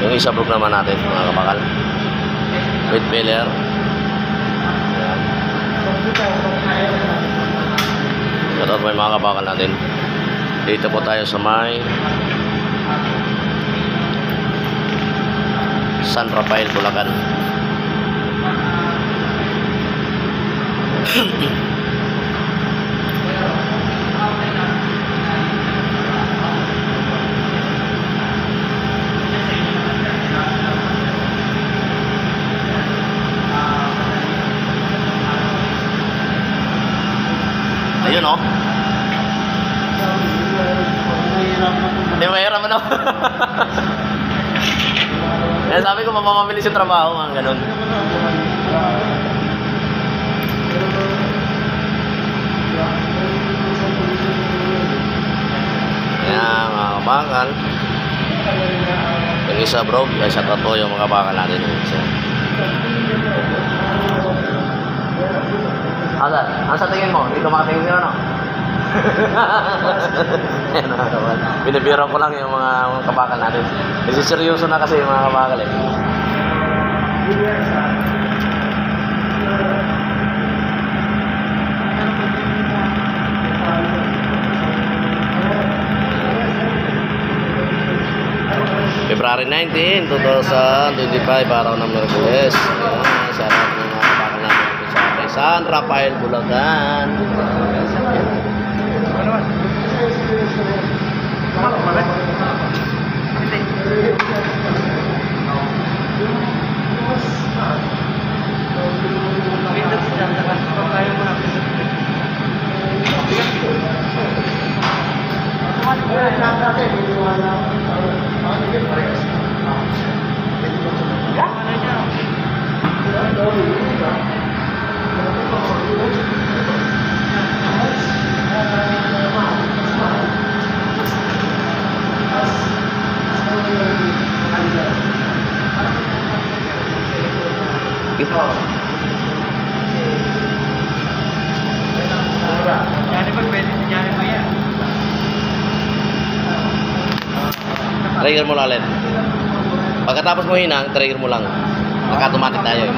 Yung isa broke naman natin, mga kabakal. With failure. Ayan. Shoutout po yung mga kabakal natin. Dito po tayo sa may San Rafael, Bulacan. Ayun oh. Hindi mahirap mo na. Kaya sabi ko mapapabilis yung trabaho, mga ganun. Ayan, mga kabakal. Yung isa bro, ay sa totoo yung mga kabakal natin. Ano sa tingin mo? Dito makatingin sila, no? Binibiro ko lang yung mga kabakal natin. Kasi seryoso na kasi yung mga kabakal eh. February 19, 2025, araw ng Merkules. Ayan, sa lahat ng mga kabakal natin sa San Rafael, Bulacan. Trigger mo lang ulit. Pagkatapos mo hinang, trigger mo lang. Naka-automatic tayo eh.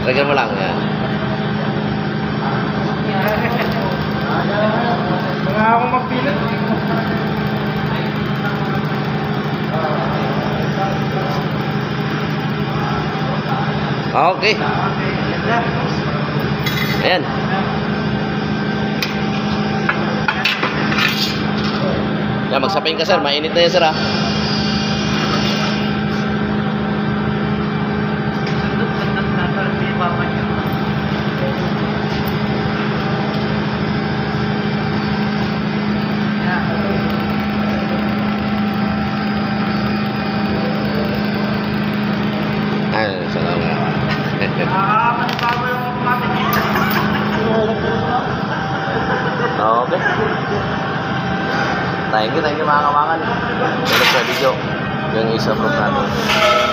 Trigger mo lang yan. Mga ako magpilit. Okay. Ayan. Yan, magsapin ka sir. Mainit na yan sir ha. Okay. Thank you mga kawakan. Tulad sa video. Yung isa po natin.